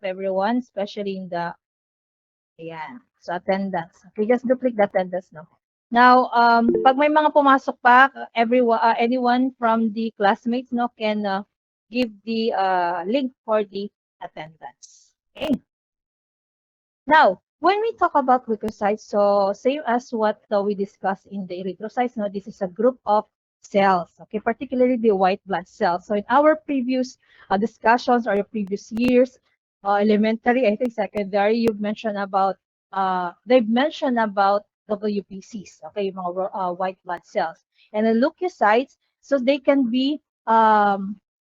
everyone, especially in the, ayan, so attendance. Okay, just do click the attendance, no? Now, pag may mga pumasok pa, everyone, anyone from the classmates, no, can give the link for the attendance. Okay. Now, when we talk about leukocytes, so same as what we discussed in the erythrocytes, no, this is a group of cells, okay, particularly the white blood cells. So in our previous discussions or previous years, elementary, I think secondary, you've mentioned about, they've mentioned about WPCs, okay, mga white blood cells. And the leukocytes, so they can be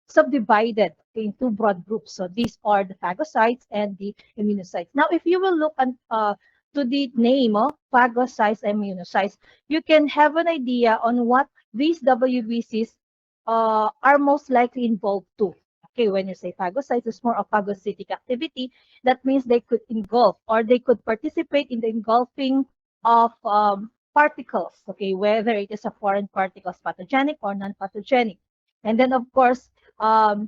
subdivided in two broad groups. So these are the phagocytes and the immunocytes. Now, if you will look at, to the name of phagocytes and immunocytes, you can have an idea on what these WBCs are most likely involved to. Okay, when you say phagocytes, it's more of phagocytic activity. That means they could engulf or they could participate in the engulfing of particles, okay, whether it is a foreign particles, pathogenic or non-pathogenic. And then, of course, the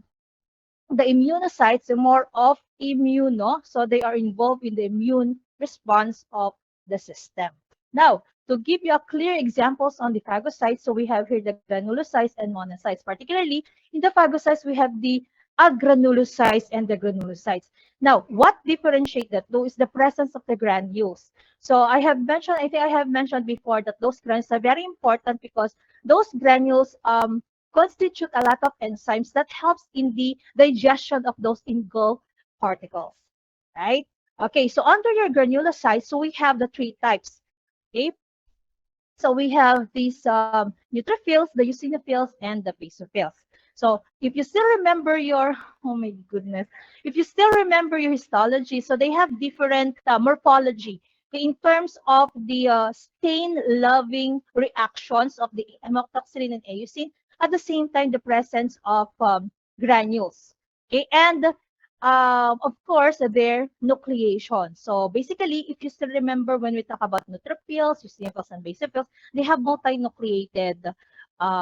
immunocytes are more of immuno, so they are involved in the immune response of the system. Now, to give you a clear examples on the phagocytes, so we have here the granulocytes and monocytes. Particularly in the phagocytes, we have the agranulocytes and the granulocytes. Now, what differentiate that though is the presence of the granules. So I have mentioned, I think I have mentioned before that those granules are very important because those granules constitute a lot of enzymes that helps in the digestion of those engulfed particles, right? Okay, so under your granulocytes, so we have the three types, okay? So we have these neutrophils, the eosinophils, and the basophils. So if you still remember your, oh my goodness, if you still remember your histology, so they have different morphology in terms of the stain-loving reactions of the amatoxylin and eosin, at the same time, the presence of granules. Okay, and of course, their nucleation. So basically, if you still remember when we talk about neutrophils, eosinophils, and basophils, they have multinucleated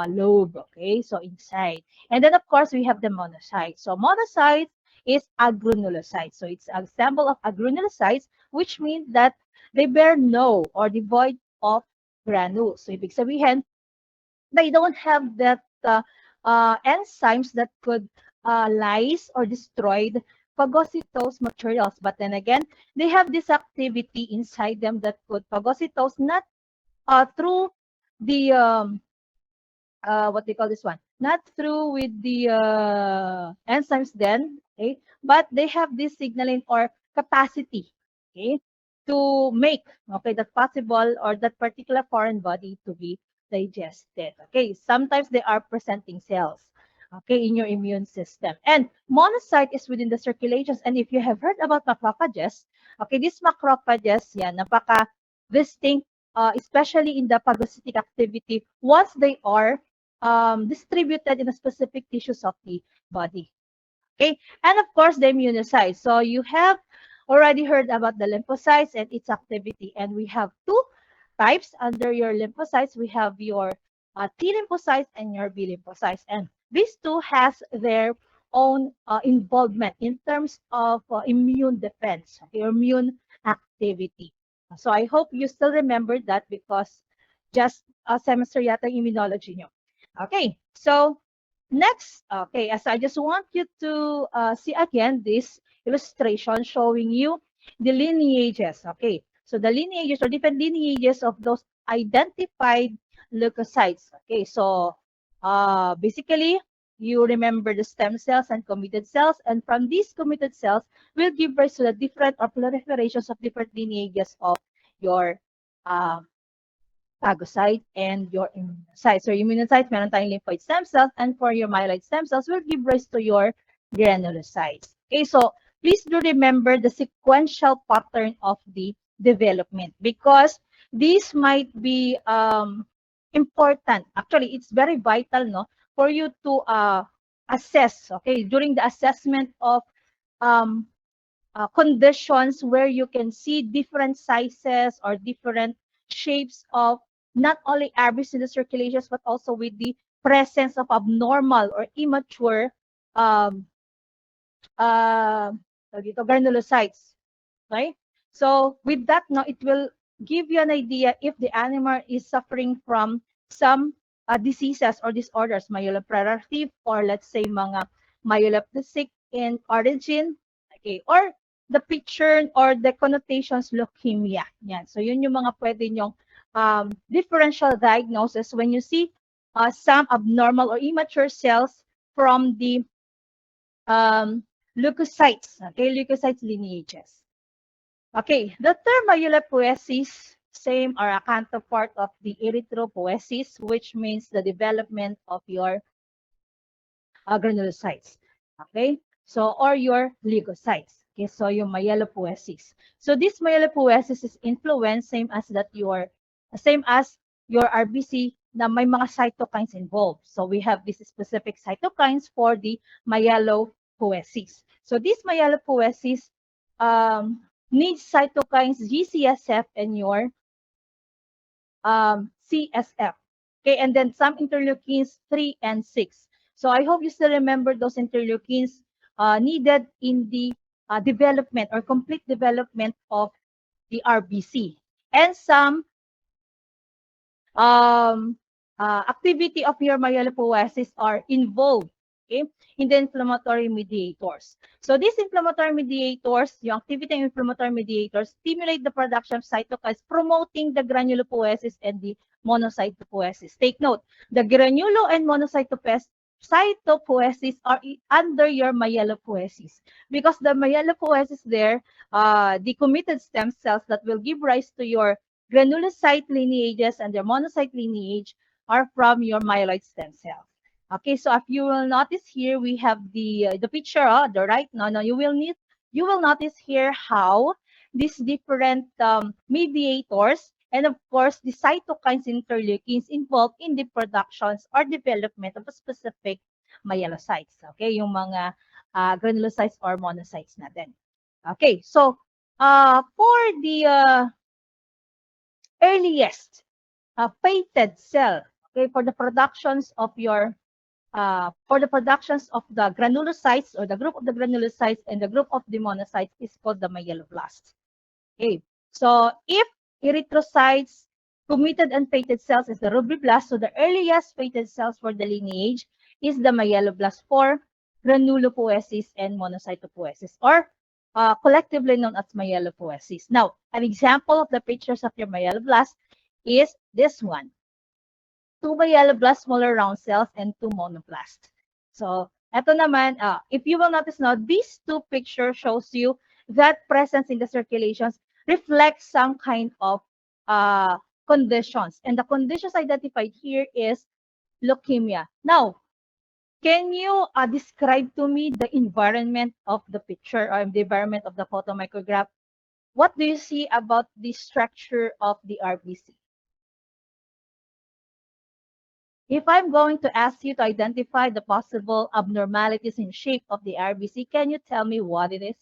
lobe, okay, so inside. And then, of course, we have the monocytes. So monocytes is agranulocytes. So it's a symbol of agranulocytes, which means that they bear no or devoid of granules. So ibig sabihin, they don't have that enzymes that could lyse or destroy the phagocytose materials. But then again, they have this activity inside them that could phagocytose not through the what they call this one, not through with the enzymes then, okay, but they have this signaling or capacity, okay, to make, okay, that possible or that particular foreign body to be digested. Okay, sometimes they are presenting cells, okay, in your immune system. And monocyte is within the circulations. And if you have heard about macrophages, okay, these macrophages, yeah, napaka distinct, especially in the phagocytic activity, once they are distributed in a specific tissues of the body. Okay, and of course the immunocytes. So you have already heard about the lymphocytes and its activity, and we have two types under your lymphocytes. We have your T lymphocytes and your B lymphocytes, and these two has their own involvement in terms of immune defense, okay, immune activity. So I hope you still remember that because just a semester yata immunology nyo. Okay, so next, okay, as I just want you to see again this illustration showing you the lineages. Okay, so the lineages or different lineages of those identified leukocytes. Okay, so basically, you remember the stem cells and committed cells, and from these committed cells will give rise to the different or proliferations of different lineages of your phagocyte and your immunocytes. So immunocytes, meron tayong lymphoid stem cells, and for your myeloid stem cells will give rise to your granulocytes. Okay, so please do remember the sequential pattern of the development because this might be important. Actually, it's very vital, no, for you to assess, okay, during the assessment of conditions where you can see different sizes or different shapes of not only average in the circulations, but also with the presence of abnormal or immature, what dito, granulocytes. Okay? So with that, no, it will give you an idea if the animal is suffering from some diseases or disorders, myeloproliferative, or let's say mga myeloplastic in origin, okay, or the picture or the connotations leukemia. Yan. So yun yung mga pwede nyong differential diagnosis when you see some abnormal or immature cells from the leukocytes, okay, leukocytes lineages. Okay, the term myelopoiesis, same or a counterpart of the erythropoiesis, which means the development of your granulocytes. Okay, so or your leukocytes. Okay, so yung myelopoiesis. So this myelopoiesis is influenced same as your RBC na may mga cytokines involved. So we have this specific cytokines for the myelopoiesis. So this myelopoiesis needs cytokines GCSF and your CSF. Okay, and then some interleukins 3 and 6. So I hope you still remember those interleukins needed in the development or complete development of the RBC. And some activity of your myelopoiesis are involved, okay, in the inflammatory mediators. So these inflammatory mediators, yung activity ng inflammatory mediators, stimulate the production of cytokines promoting the granulopoiesis and the monocytopoiesis. Take note, the granulo and monocytopoiesis are under your myelopoiesis because the myelopoiesis there, the committed stem cells that will give rise to your granulocyte lineages and their monocyte lineage are from your myeloid stem cells. Okay, so if you will notice here, we have the picture, the right. No, you will notice here how these different mediators and of course the cytokines interleukins involved in the productions or development of a specific myelocytes. Okay, yung mga granulocytes or monocytes natin. Okay, so for the earliest fated cell, okay, for the productions of your the granulocytes or the group of the granulocytes and the group of the monocytes is called the myeloblast. Okay, so if erythrocytes, committed and fated cells is the rubriblast, so the earliest fated cells for the lineage is the myeloblast for granulopoiesis and monocytopoiesis, or collectively known as myelopoiesis. Now, an example of the pictures of your myeloblast is this one. 2 myeloblasts, smaller round cells, and 2 monoblasts. So, eto naman, if you will notice now, these two pictures shows you that presence in the circulations reflects some kind of conditions. And the conditions identified here is leukemia. Now, can you describe to me the environment of the picture or the environment of the photomicrograph? What do you see about the structure of the RBC? If I'm going to ask you to identify the possible abnormalities in shape of the RBC, can you tell me what it is?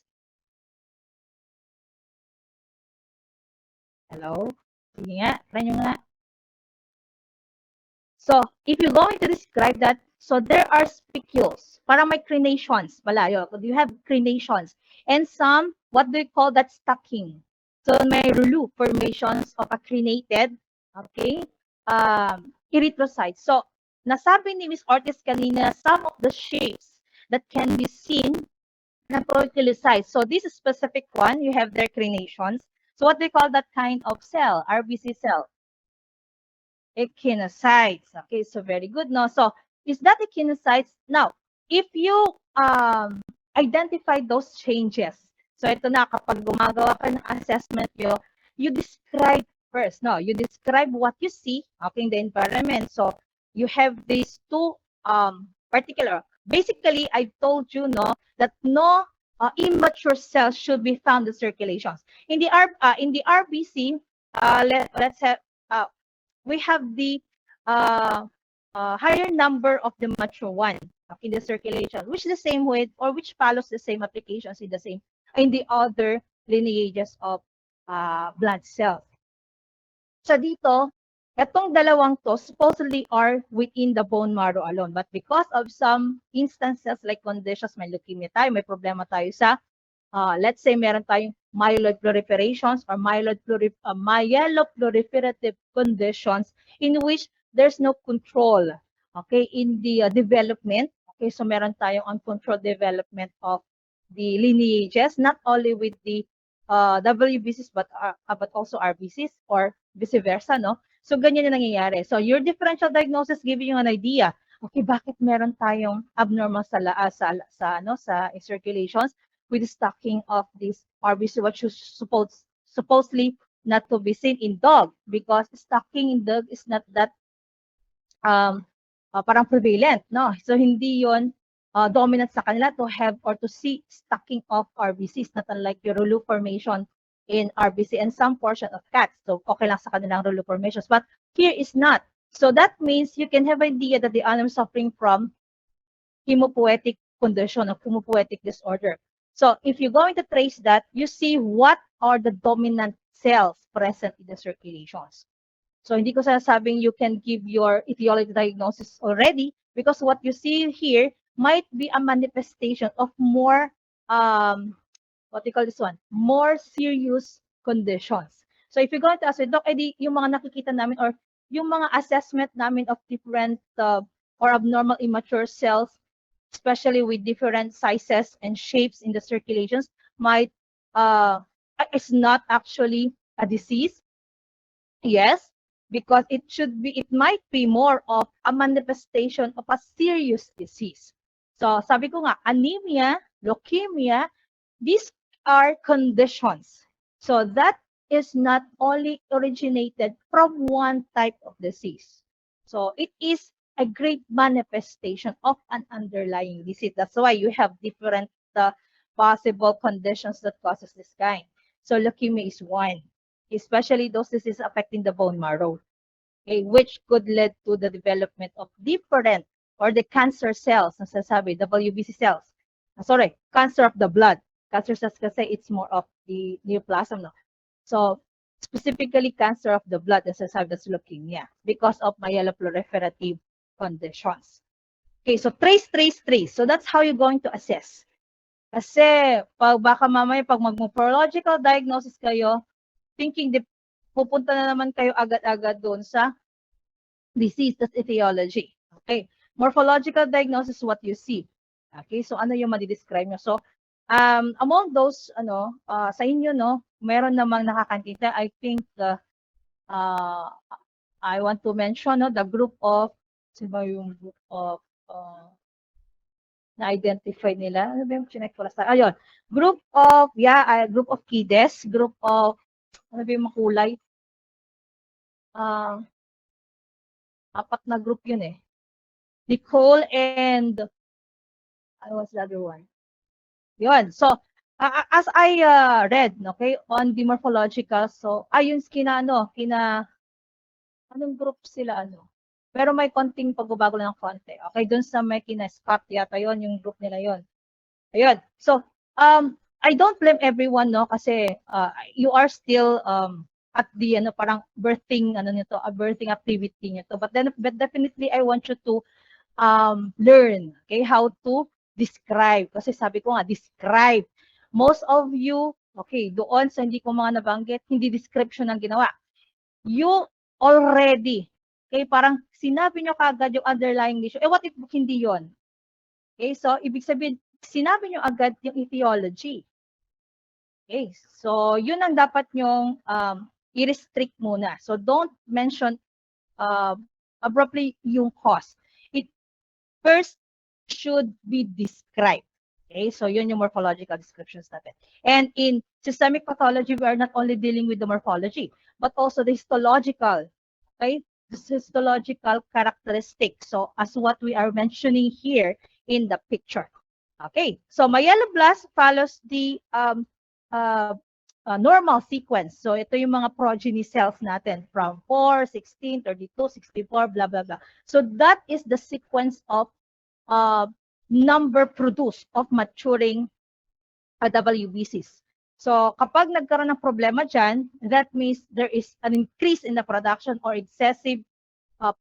Hello? Sige nga, try nyo nga. So, if you're going to describe that, so there are spicules. Parang may crenations. Wala, you have crenations. And some, what do you call that, stacking? So, may rouleau formations of a crenated, okay, erythrocytes. So, nasabi ni Ms. Ortiz kanina, some of the shapes that can be seen na folliculocytes. So, this specific one, you have their crenations. So, what do you call that kind of cell, RBC cell? Echinocytes. Okay, so very good. No, so is that echinocytes? Now, if you identify those changes, so ito na, kapag gumagawa ka ng assessment you describe first. No, you describe what you see, okay, in the environment. So you have these two particular. Basically, I told you that no immature cells should be found in circulations. In the RBC, let's have we have the higher number of the mature one in the circulation, which the same with or which follows the same applications in the other lineages of blood cells. So dito, itong dalawang to supposedly are within the bone marrow alone, but because of some instances like conditions, may leukemia tayo, may problema tayo sa let's say meron tayong myeloid proliferations or myeloproliferative conditions in which there's no control, okay, in the development. Okay, so meron tayong uncontrolled development of the lineages, not only with the WBCs but also RBCs or vice versa, no? So ganyan yung nangyayari. So your differential diagnosis giving you an idea. Okay, bakit meron tayong abnormal sa circulations with stocking of this RBC, which is supposedly not to be seen in dog because stocking in dog is not that um, parang prevalent, no? So hindi yon dominant sa kanila to have or to see stocking of RBCs, not unlike your rulu formation in RBC and some portion of cats. So okay lang sa kanilang rulu formations, but here is not. So that means you can have idea that the animal suffering from hemopoietic condition of hemopoietic disorder. So if you're going to trace that, you see what are the dominant cells present in the circulations. So hindi ko sinasabing you can give your etiology diagnosis already because what you see here might be a manifestation of more, what do you call this one? More serious conditions. So if you're going to ask me, Doc, edi yung mga nakikita namin or yung mga assessment namin of different or abnormal immature cells, especially with different sizes and shapes in the circulations, might is not actually a disease. Yes, because it might be more of a manifestation of a serious disease. So sabi ko nga, anemia, leukemia, these are conditions. So that is not only originated from one type of disease. So it is a great manifestation of an underlying disease. That's why you have different possible conditions that causes this kind. So leukemia is one, especially those diseases affecting the bone marrow, okay, which could lead to the development of different or the cancer cells, nasasabi, WBC cells. Sorry, cancer of the blood. Cancer cells kasi it's more of the neoplasm, no? So, specifically cancer of the blood, nasasabi, that's leukemia because of myeloproliferative conditions. Okay, so trace. So that's how you're going to assess. Kasi baka mamaya pag mag-morphological diagnosis kayo, thinking pupunta na naman kayo agad-agad doon sa disease, that's etiology. Okay. Morphological diagnosis is what you see. Okay. So ano yung madi-describe nyo? So among those sa inyo, no, meron namang nakakantita. I think I want to mention, no, the group of yung group of na-identify nila. Ano ba yung chinek ko last time? Ayun. Group of kids, group of ano ba yung makulay? Apat na group yun eh. Nicole and what was the other one? Yun. So, as I read, okay, on the morphological, so ayun anong group sila, pero may konting pagbabago lang ng konti. Okay, dun sa may kina Scott yata yun, yung group nila yun. Ayun. So, I don't blame everyone, no, kasi you are still at the parang birthing birthing activity nito. But definitely I want you to learn, okay, how to describe. Kasi sabi ko nga, describe. Most of you, okay, doon sa hindi ko mga nabanggit, hindi description ang ginawa. You already, okay, parang sinabi nyo kagad yung underlying issue. What if hindi yon? Okay, so ibig sabihin, sinabi nyo agad yung etiology. Okay, so yun ang dapat nyong i-restrict muna. So don't mention abruptly yung cause. It first should be described. Okay, so yun yung morphological descriptions natin. And in systemic pathology, we are not only dealing with the morphology, but also the histological, okay, the histological characteristics. So as what we are mentioning here in the picture. Okay, so myeloblast follows the normal sequence. So ito yung mga progeny cells natin from 4, 16, 32, 64, blah, blah, blah. So that is the sequence of number produced of maturing WBCs. So kapag nagkaroon ng problema dyan, that means there is an increase in the production or excessive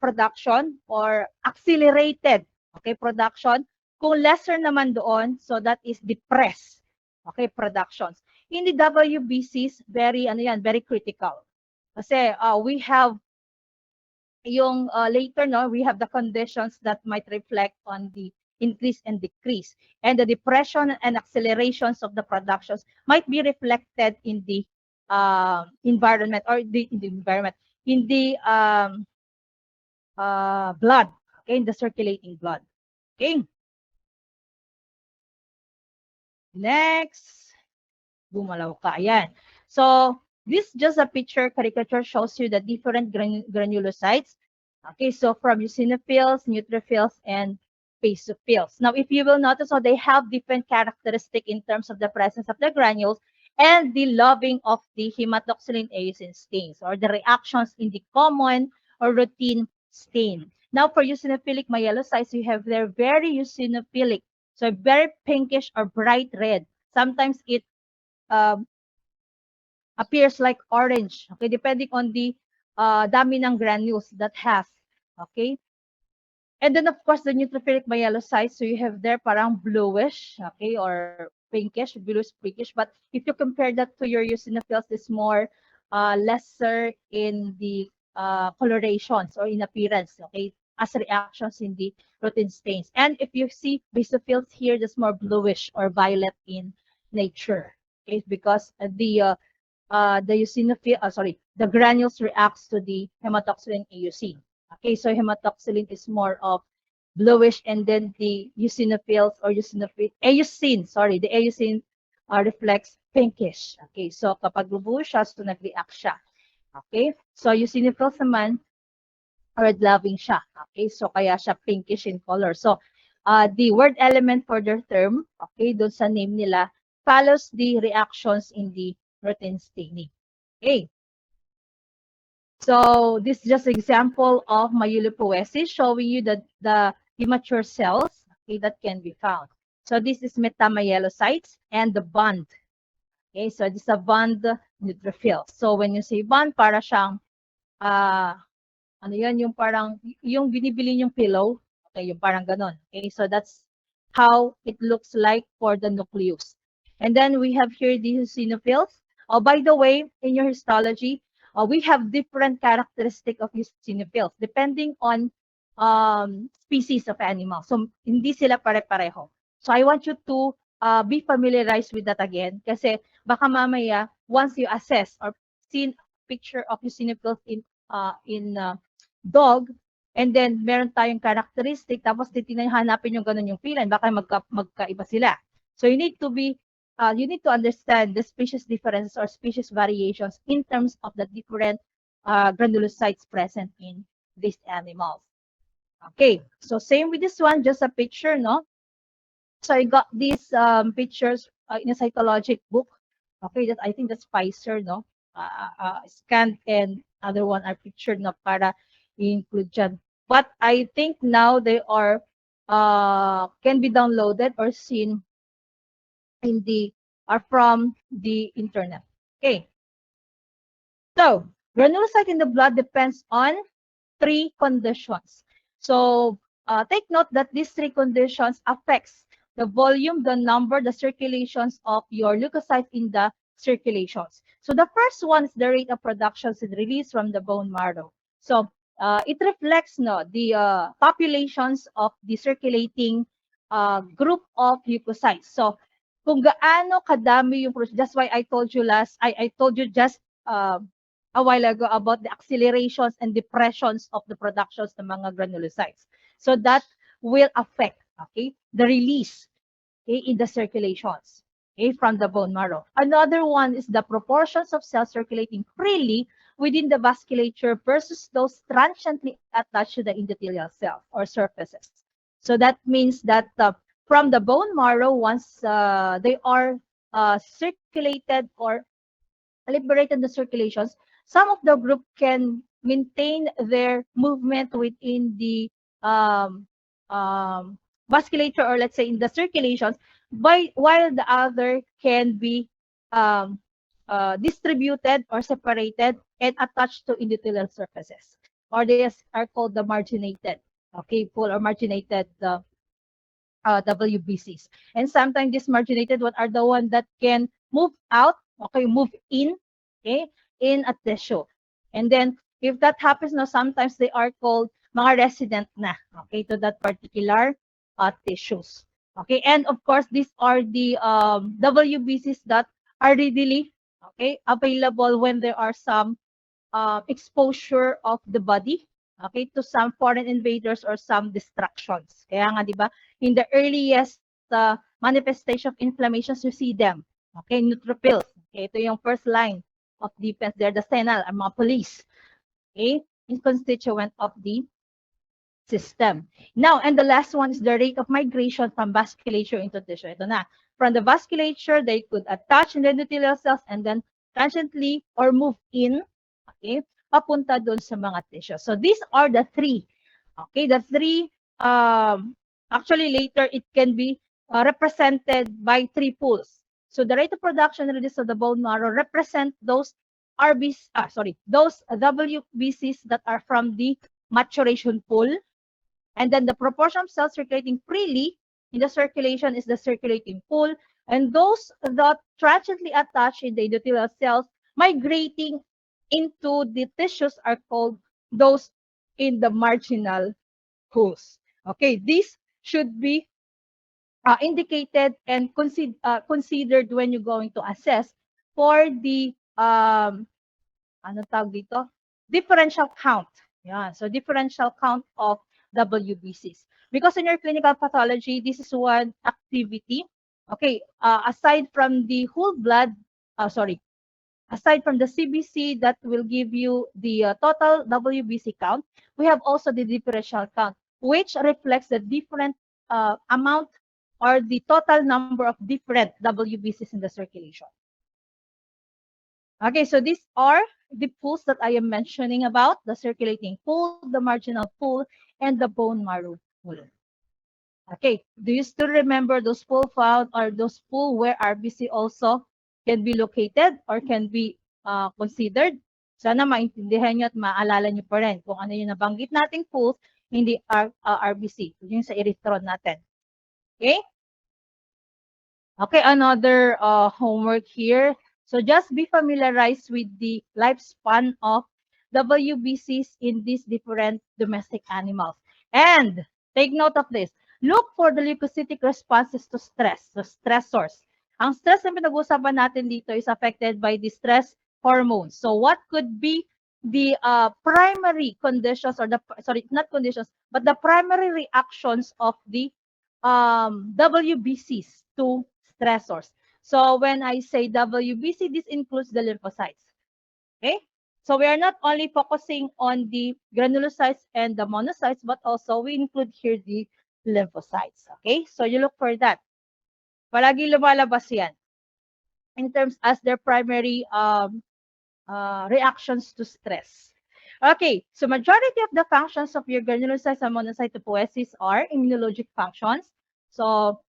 production or accelerated, okay, production. Kung lesser naman doon, so that is depressed. Okay, productions. In the WBCs, very critical. Kasi we have yung later, no, we have the conditions that might reflect on the increase and decrease. And the depression and accelerations of the productions might be reflected in the environment, or in the environment, in the blood, okay, in the circulating blood. Okay, next. Gumalaw ka. Ayan. So, this just a picture caricature shows you the different granulocytes. Okay, so from eosinophils, neutrophils, and basophils. Now, if you will notice, so they have different characteristic in terms of the presence of the granules and the loving of the hematoxylin eosin stains, or the reactions in the common or routine stain. Now, for eosinophilic myelocytes, you have their very eosinophilic, so very pinkish or bright red. Sometimes it um, appears like orange, okay, depending on the dami ng granules that has, okay. And then, of course, the neutrophilic myelocytes, so you have there parang bluish, okay, or pinkish, bluish pinkish. But if you compare that to your eosinophils, it's more lesser in the colorations or in appearance, okay, as reactions in the protein stains. And if you see basophils here, just more bluish or violet in nature, okay, because the eosinophil, the granules reacts to the hematoxylin eosin. Okay, so hematoxylin is more of bluish, and then the eosinophils or the eosin reflects pinkish. Okay, so kapag blue siya, so nag-react siya. Okay, so eosinophils naman, red-loving siya. Okay, so kaya siya pinkish in color. So, the word element for their term, okay, doon sa name nila, follows the reactions in the protein staining. Okay. So this is just example of myelopoiesis showing you the immature cells, okay, that can be found. So this is metamyelocytes and the bond. Okay, so this is a bond neutrophil. So when you say bond, para siyang ano yan, yung parang yung binibili yung pillow, okay, yung parang ganon. Okay, so that's how it looks like for the nucleus. And then we have here the eosinophils. Oh, by the way, in your histology, we have different characteristic of eosinophils depending on species of animal. So, hindi sila pare-pareho. So, I want you to be familiarized with that again kasi baka mamaya, once you assess or see picture of eosinophils in dog, and then meron tayong characteristic, tapos hanapin yung ganun yung feline, baka magkaiba sila. So you need to understand the species differences or species variations in terms of the different granulocytes present in these animals. Okay, so same with this one, just a picture, no? So I got these pictures in a cytologic book. Okay, that I think that's Pfizer, no? Scanned, and other one are pictured na para i-include dyan. But I think now they are can be downloaded or seen in from the internet. Okay. So granulocyte in the blood depends on three conditions. So take note that these three conditions affects the volume, the number, the circulations of your leukocytes in the circulations. So the first one is the rate of production and release from the bone marrow. So it reflects the populations of the circulating group of leukocytes. So kung gaano kadami yung, that's why I told you just a while ago about the accelerations and depressions of the productions ng mga granulocytes. So that will affect, okay, the release, okay, in the circulations, okay, from the bone marrow. Another one is the proportions of cells circulating freely within the vasculature versus those transiently attached to the endothelial cells or surfaces. So that means that from the bone marrow, once they are circulated or liberated the circulations, some of the group can maintain their movement within the um, vasculature, or let's say in the circulations, while the other can be distributed or separated and attached to endothelial surfaces, or they are called the marginated, okay, full or marginated WBCs. And sometimes this marginated one are the one that can move out, okay, move in, okay, in a tissue. And then if that happens, no, sometimes they are called mga resident na, okay, to that particular tissues. Okay, and of course, these are the WBCs that are readily, okay, available when there are some exposure of the body, okay, to some foreign invaders or some distractions. Kaya nga, di ba, in the earliest manifestation of inflammations, you see them. Okay, neutrophils. Okay, ito yung first line of defense. They're the sentinel, ang mga police. Okay, is constituent of the system. Now, and the last one is the rate of migration from vasculature into tissue. Ito na. From the vasculature, they could attach in the endothelial cells and then transiently or move in, okay, papunta doon sa mga tissue. So these are the three. Okay, the three, actually later it can be represented by three pools. So the rate of production and release of the bone marrow represent those those WBCs that are from the maturation pool. And then the proportion of cells circulating freely in the circulation is the circulating pool. And those that transiently attach in the endothelial cells migrating into the tissues are called those in the marginal pools. Okay, these should be indicated and considered when you're going to assess for the ano tawag dito? Differential count. Yeah, so differential count of WBCs. Because in your clinical pathology, this is one activity. Okay, aside from the whole blood, aside from the CBC that will give you the total WBC count, we have also the differential count, which reflects the different amount or the total number of different WBCs in the circulation. Okay, so these are the pools that I am mentioning about, the circulating pool, the marginal pool, and the bone marrow pool. Okay, do you still remember those pool found or those pool where RBC also can be located or can be considered? Sana maintindihan nyo at maalala nyo pa rin kung ano yung nabanggit nating pools, hindi RBC, yung sa erythron natin. Okay? Okay, another homework here. So just be familiarized with the lifespan of WBCs in these different domestic animals. And take note of this. Look for the leukocytic responses to stress, the stressors. Ang stress na pinag-uusapan natin dito is affected by the stress hormones. So what could be the primary conditions or not conditions, but the primary reactions of the WBCs to stressors. So when I say WBC, this includes the lymphocytes. Okay? So we are not only focusing on the granulocytes and the monocytes, but also we include here the lymphocytes. Okay? So you look for that. Palagi lumalabas yan in terms as their primary reactions to stress. Okay, so majority of the functions of your granulocytes and monocytopoiesis are immunologic functions. So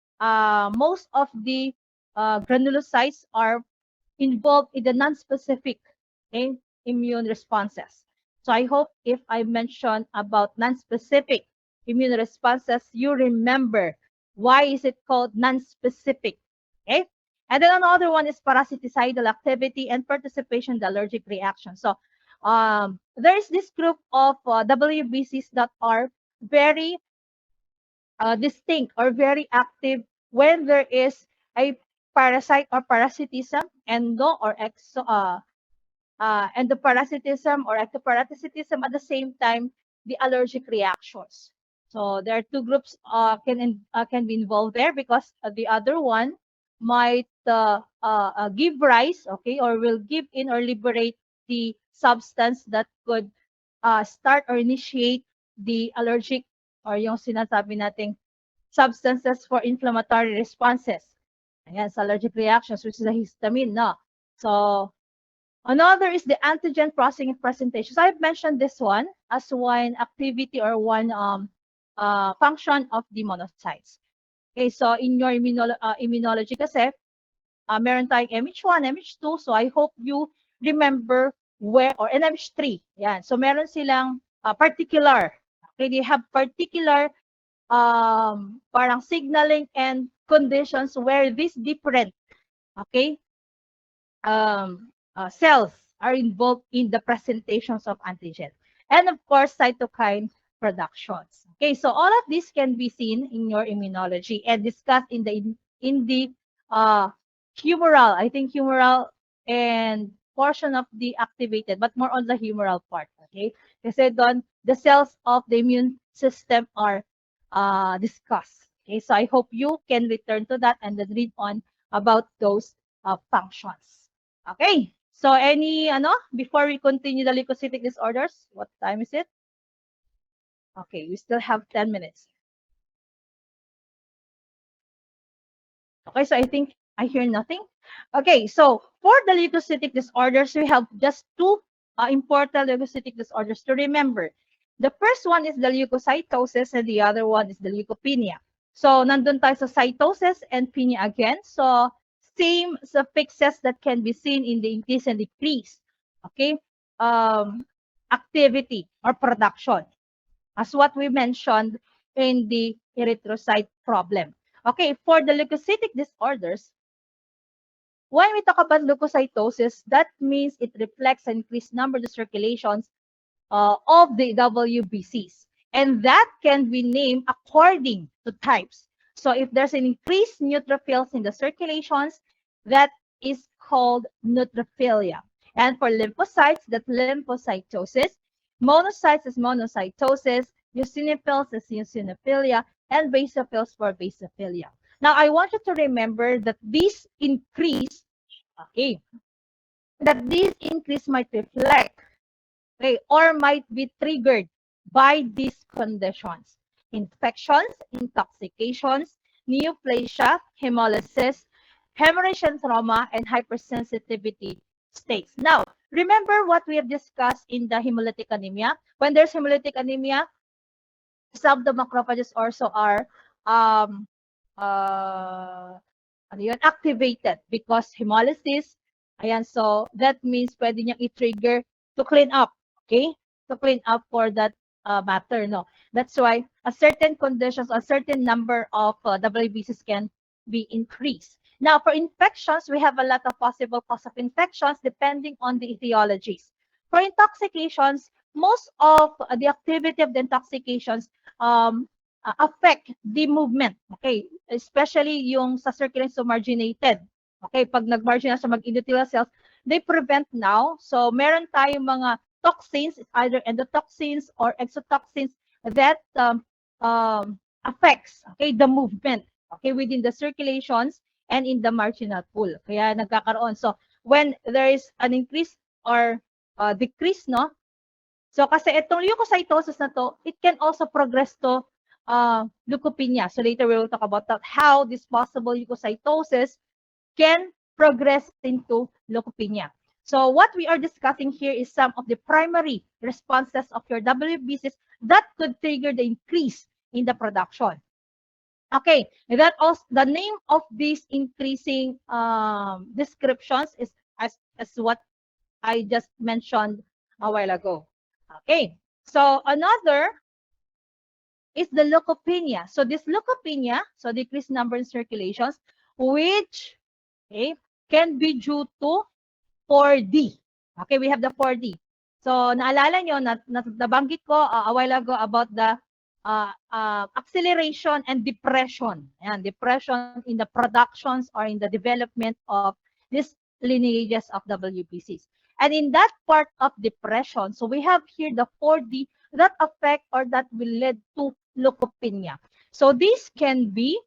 most of the granulocytes are involved in the non-specific immune responses. So I hope if I mention about non-specific immune responses, you remember why is it called non-specific. Okay? And then another one is parasiticidal activity and participation in the allergic reaction. So there is this group of WBCs that are very distinct or very active when there is a parasite or parasitism, endo or endoparasitism or ectoparasitism, at the same time the allergic reactions. So there are two groups can be involved there because the other one might give rise, okay, or will give in or liberate the substance that could start or initiate the allergic or yung sinasabi nating substances for inflammatory responses. Ayan, sa allergic reactions, which is the histamine, no? So, another is the antigen processing and presentation. So, I've mentioned this one as one activity or one function of the monocytes. Okay, so in your immunology kasi, meron tayong MH1, MH2. So, I hope you remember where, or MH3. Yan. So, meron silang particular. Okay, they have particular parang signaling and conditions where these different, okay, cells are involved in the presentations of antigen. And of course, cytokine productions. Okay, so all of this can be seen in your immunology and discussed in the uh, humoral, I think humoral and portion of the activated, but more on the humoral part. Okay, kasi doon, the cells of the immune system are discussed. Okay, so I hope you can return to that and then read on about those functions. Okay. So before we continue the leukocytic disorders, what time is it? Okay, we still have 10 minutes. Okay, so I think I hear nothing. Okay, so for the leukocytic disorders, we have just two important leukocytic disorders to remember. The first one is the leukocytosis and the other one is the leukopenia. So, nandun tayo sa cytosis and penia again. So, same suffixes that can be seen in the increase and decrease. Okay? Activity or production. As what we mentioned in the erythrocyte problem. Okay, for the leukocytic disorders, when we talk about leukocytosis, that means it reflects an increased number of circulations of the WBCs. And that can be named according to types. So if there's an increased neutrophils in the circulations, that is called neutrophilia. And for lymphocytes, that's lymphocytosis. Monocytes is monocytosis. Eosinophils is eosinophilia. And basophils for basophilia. Now, I want you to remember that this increase, okay, that this increase might reflect, okay, or might be triggered by these conditions: infections, intoxications, neoplasia, hemolysis, hemorrhage and trauma, and hypersensitivity states. Now, remember what we have discussed in the hemolytic anemia. When there's hemolytic anemia, some of the macrophages also are um, uh, activated because hemolysis. Ayan, so that means pwede niyang i-trigger to clean up, okay? To clean up for that matter, no? That's why a certain conditions, a certain number of WBCs can be increased. Now, for infections, we have a lot of possible cause of infections depending on the etiologies. For intoxications, most of the activity of the intoxications affect the movement. Okay? Especially yung sa circulating so marginated. Okay? Pag nag-marginal sa mag-endothelial cells, they prevent now. So, meron tayong mga toxins, either endotoxins or exotoxins that affects, okay, the movement, okay, within the circulations and in the marginal pool. Kaya nagkakaroon. So, when there is an increase or decrease, no? So, kasi itong leukocytosis na to, it can also progress to leukopenia. So, later we will talk about that, how this possible leukocytosis can progress into leukopenia. So, what we are discussing here is some of the primary responses of your WBCs that could trigger the increase in the production. Okay, that also the name of these increasing descriptions is as what I just mentioned a while ago. Okay, so another is the leukopenia. So this leukopenia, so decreased number in circulations, which, okay, can be due to 4D. Okay, we have the 4D. So naalala nyo, nabanggit ko a while ago about the acceleration and depression. Ayan, depression in the productions or in the development of these lineages of WBCs. And in that part of depression, so we have here the 4D that affect or that will lead to leukopenia. So this can be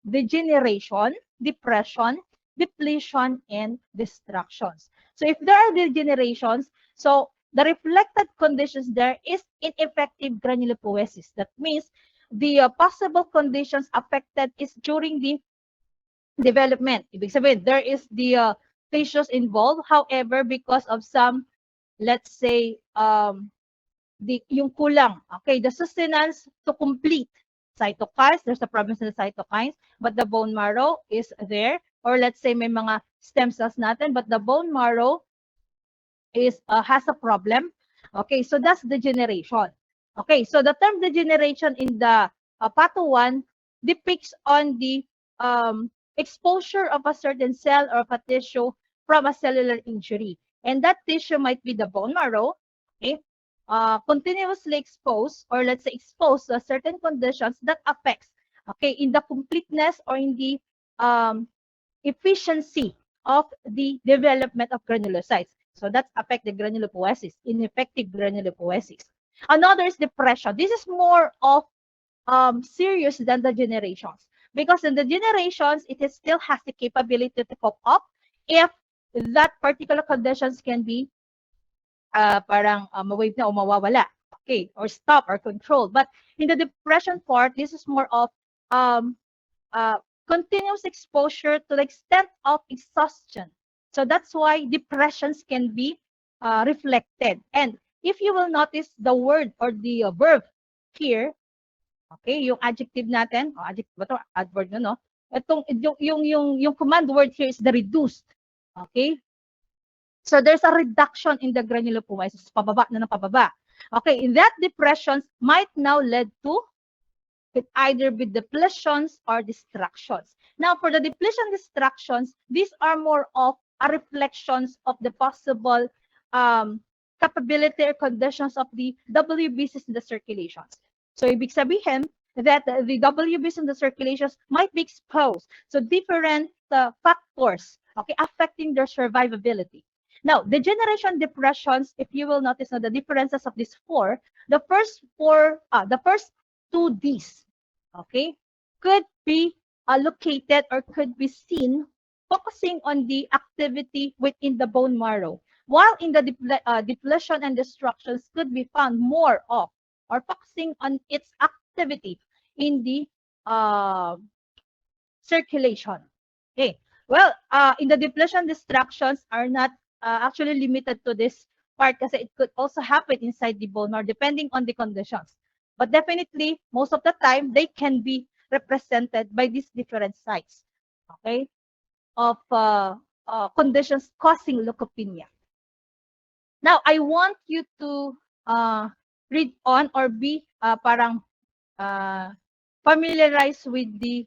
degeneration, depression, depletion, and destructions. So if there are degenerations, so the reflected conditions there is ineffective granulopoiesis. That means the possible conditions affected is during the development. Ibig sabihin, there is the tissues involved. However, because of some, let's say, yung kulang, okay, the sustenance to complete cytokines, there's a problem in the cytokines, but the bone marrow is there. Or let's say may mga stem cells natin, but the bone marrow is has a problem. Okay, so that's degeneration. Okay, so the term degeneration in the Patho 1 depicts on the exposure of a certain cell or of a tissue from a cellular injury. And that tissue might be the bone marrow, okay? Continuously exposed, or let's say exposed to certain conditions that affects, okay, in the completeness or in the efficiency of the development of granulocytes. So that's affect the granulopoiesis, ineffective granulopoiesis. Another is depression. This is more of serious than the generations, because in the generations it is still has the capability to cope up if that particular conditions can be parang mawave na o mawawala, okay, or stop or control. But in the depression part, this is more of um, continuous exposure to the extent of exhaustion. So that's why depressions can be reflected. And if you will notice the word or the verb here, okay, yung adjective natin, adjective ba to? Adverb no? Itong, yung command word here is the reduced. Okay? So there's a reduction in the granulopoiesis, pababa na ng pababa. Okay, in that depressions might now lead to it either be depletions or distractions. Now, for the depletion distractions, these are more of a reflections of the possible capability or conditions of the WBCs in the circulations. So, ibig sabihin that the WBCs in the circulations might be exposed. So, different factors, okay, affecting their survivability. Now, degeneration depressions, if you will notice the differences of these four, the first two Ds, okay, could be located or could be seen focusing on the activity within the bone marrow, while in the depletion and destructions could be found more of or focusing on its activity in the circulation. Okay. Well, in the depletion distractions are not actually limited to this part kasi it could also happen inside the bone marrow depending on the conditions. But definitely, most of the time, they can be represented by these different sites, okay, of conditions causing leukopenia. Now, I want you to read on or be parang familiarize with the,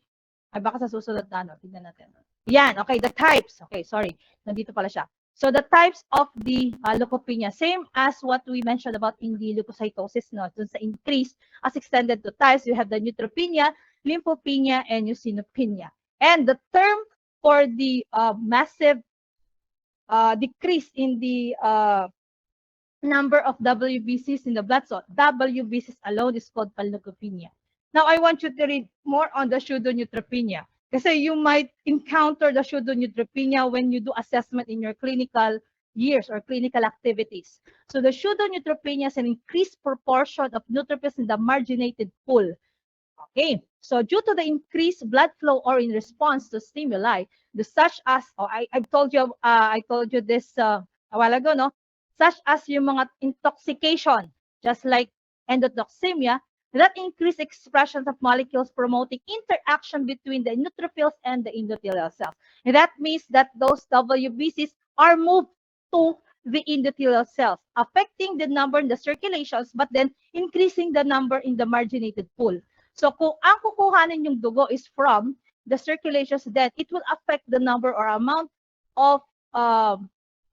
ay baka sa susunod na, no? Tignan natin. Yan, okay, the types. Okay, sorry, nandito pala siya. So the types of the leukopenia, same as what we mentioned about in the leukocytosis, no? Dun sa increase as extended to types, you have the neutropenia, lymphopenia, and eosinopenia. And the term for the massive decrease in the number of WBCs in the blood, so WBCs alone is called panleukopenia. Now, I want you to read more on the pseudoneutropenia. Kasi you might encounter the pseudoneutropenia when you do assessment in your clinical years or clinical activities. So the pseudoneutropenia is an increased proportion of neutrophils in the marginated pool. Okay, so due to the increased blood flow or in response to stimuli, such as, I told you this a while ago, no? Such as yung mga intoxication, just like endotoxemia, that increased expressions of molecules promoting interaction between the neutrophils and the endothelial cells. And that means that those WBCs are moved to the endothelial cells, affecting the number in the circulations, but then increasing the number in the marginated pool. So kung ang kukuhanin yung dugo is from the circulations, then it will affect the number or amount of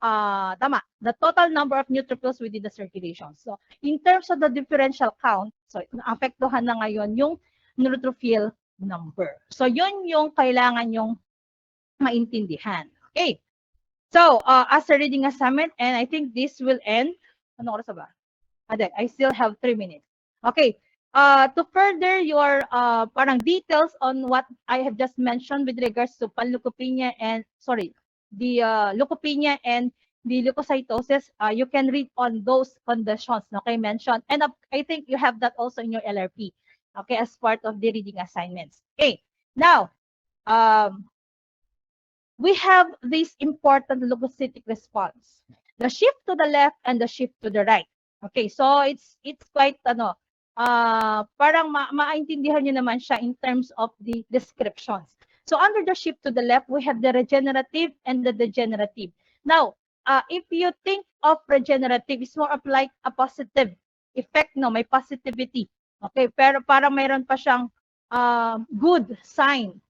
the total number of neutrophils within the circulation. So, in terms of the differential count, so, naapektuhan na ngayon yung neutrophil number. So, yun yung kailangan yung maintindihan. Okay. So, as a reading assignment, and I think this will end. Ano oras ba? I still have 3 minutes. Okay. To further your parang details on what I have just mentioned with regards to panleukopenia and, the leukopenia and the leukocytosis, you can read on those conditions, okay, mentioned. And I think you have that also in your LRP, okay, as part of the reading assignments. Okay, now, we have this important leukocytic response. The shift to the left and the shift to the right. Okay, so it's quite, parang maintindihan nyo naman siya in terms of the descriptions. So under the shift to the left, we have the regenerative and the degenerative. Now, if you think of regenerative, it's more of like a positive effect, no? May positivity. Okay, pero parang mayroon pa siyang good sign.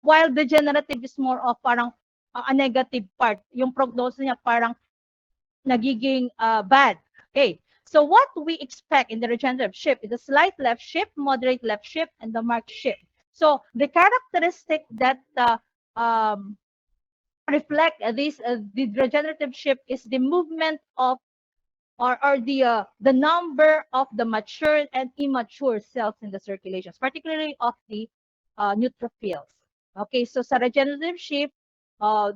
While degenerative is more of parang a negative part. Yung prognosis niya parang nagiging bad. Okay. So what we expect in the regenerative shift is a slight left shift, moderate left shift, and the marked shift. So the characteristic that reflect this the regenerative shift is the movement of or the number of the mature and immature cells in the circulations, particularly of the neutrophils. Okay, so sa regenerative shift,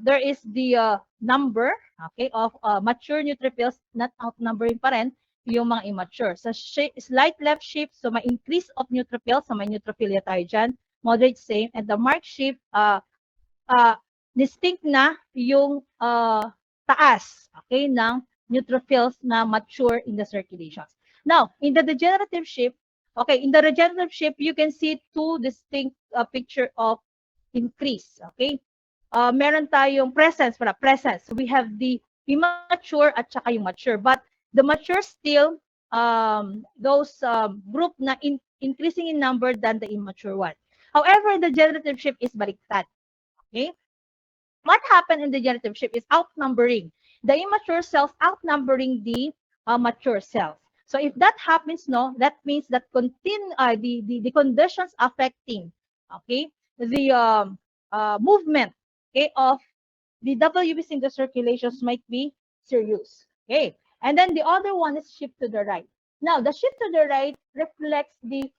there is the number, okay, of mature neutrophils, not outnumbering pa rin yung mga immature. Sa slight left shift, so may increase of neutrophils, so may neutrophilia tayo dyan, moderate same, and the marked shift, uh, distinct na yung taas, okay, ng neutrophils na mature in the circulations. Now, in the degenerative shift, okay, in the regenerative shift, you can see two distinct picture of increase, okay? Meron tayong presence, we have the immature at saka yung mature, but the mature still, those group na increasing in number than the immature one. However, the degenerative shift is baliktad, okay? What happened in the degenerative shift is outnumbering. The immature cells outnumbering the mature cells. So if that happens, no, that means that the conditions affecting, okay, the movement, okay, of the WBC in the circulations might be serious. Okay, and then the other one is shift to the right. Now the shift to the right reflects the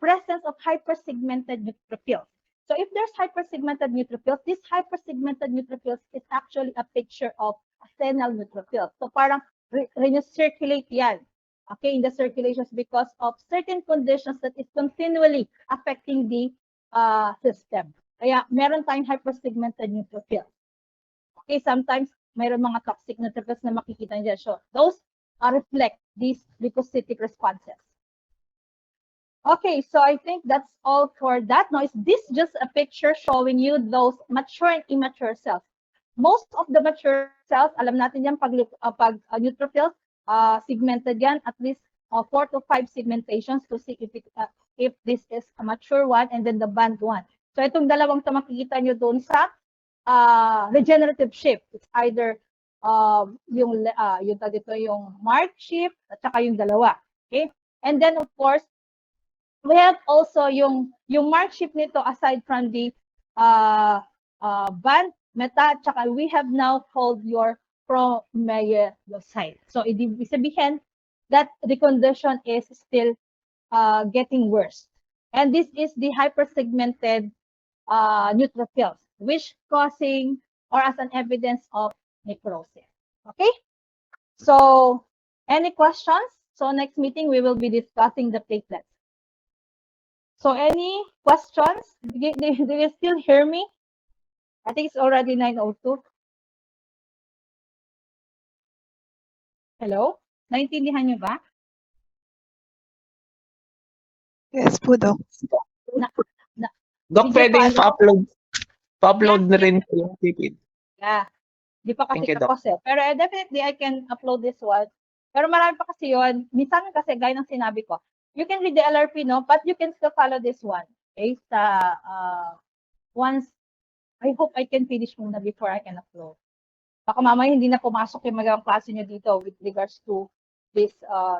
presence of hypersegmented neutrophils. So if there's hypersegmented neutrophils, this hypersegmented neutrophils is actually a picture of a senile neutrophil. So parang recirculate yan, okay, in the circulations because of certain conditions that is continually affecting the system. Kaya meron tayong hypersegmented neutrophils. Okay, sometimes mayroon mga toxic neutrophils na makikita niyo. So those reflect these leukocytic responses. Okay, so I think that's all for that. Now, is this just a picture showing you those mature and immature cells? Most of the mature cells, alam natin yan, pag neutrophils, segmented yan, at least 4 to 5 segmentations to see if this is a mature one and then the band one. So itong dalawang to makikita nyo doon sa regenerative shift. It's either yung marked shift at saka yung dalawa. Okay? And then of course, we have also yung mark shift nito aside from the band meta at saka we have now called your promyelocyte. So ibig sabihin that the condition is still getting worse. And this is the hypersegmented neutrophils, which causing or as an evidence of necrosis. Okay? So, any questions? So, next meeting, we will be discussing the platelets. So, any questions? Do you still hear me? I think it's already 9:02. Hello? Naintindihan niyo ba? Yes po, Doc. Doc, Did you pwedeng follow? pa-upload na rin po yung PPT. Yeah. Di pa kasi Thank you, Doc. tapos eh. Pero definitely I can upload this one. Pero marami pa kasi yun. Minsan kasi gaya ng sinabi ko, you can read the LRP, no? But you can still follow this one. Okay? Sa, once, I hope I can finish muna before I can upload. Baka mamaya hindi na pumasok yung magandang klase nyo dito with regards to this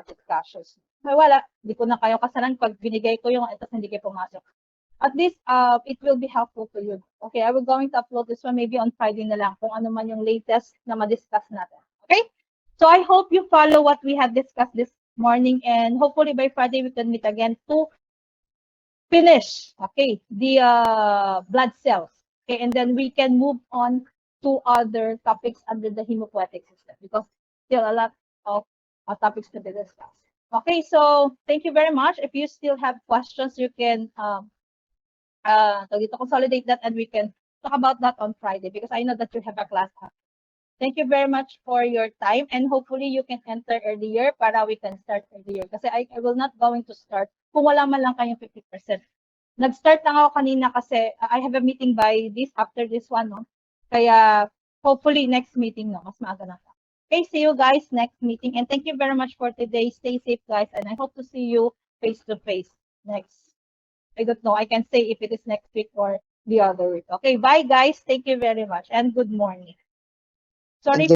discussions. Ay, wala. Hindi ko na kayo kasalan pag binigay ko yung ito hindi kayo pumasok. At least, it will be helpful to you. Okay, I will going to upload this one maybe on Friday na lang kung ano man yung latest na ma-discuss natin. Okay? So I hope you follow what we have discussed this morning and hopefully by Friday we can meet again to finish, okay, the blood cells. Okay, and then we can move on to other topics under the hemopoietic system because still a lot of topics to be discussed. Okay, so thank you very much. If you still have questions, you can consolidate that and we can talk about that on Friday because I know that you have a class. Thank you very much for your time and hopefully you can enter earlier para we can start earlier. Kasi I will not going to start kung wala man lang kayong 50%. Nag-start lang ako kanina kasi I have a meeting by this after this one, no? Kaya hopefully next meeting, no? Mas maaga na. Okay, see you guys next meeting and thank you very much for today. Stay safe, guys, and I hope to see you face to face next. I don't know. I can say if it is next week or the other week. Okay, bye guys. Thank you very much and good morning. Thank Sorry you.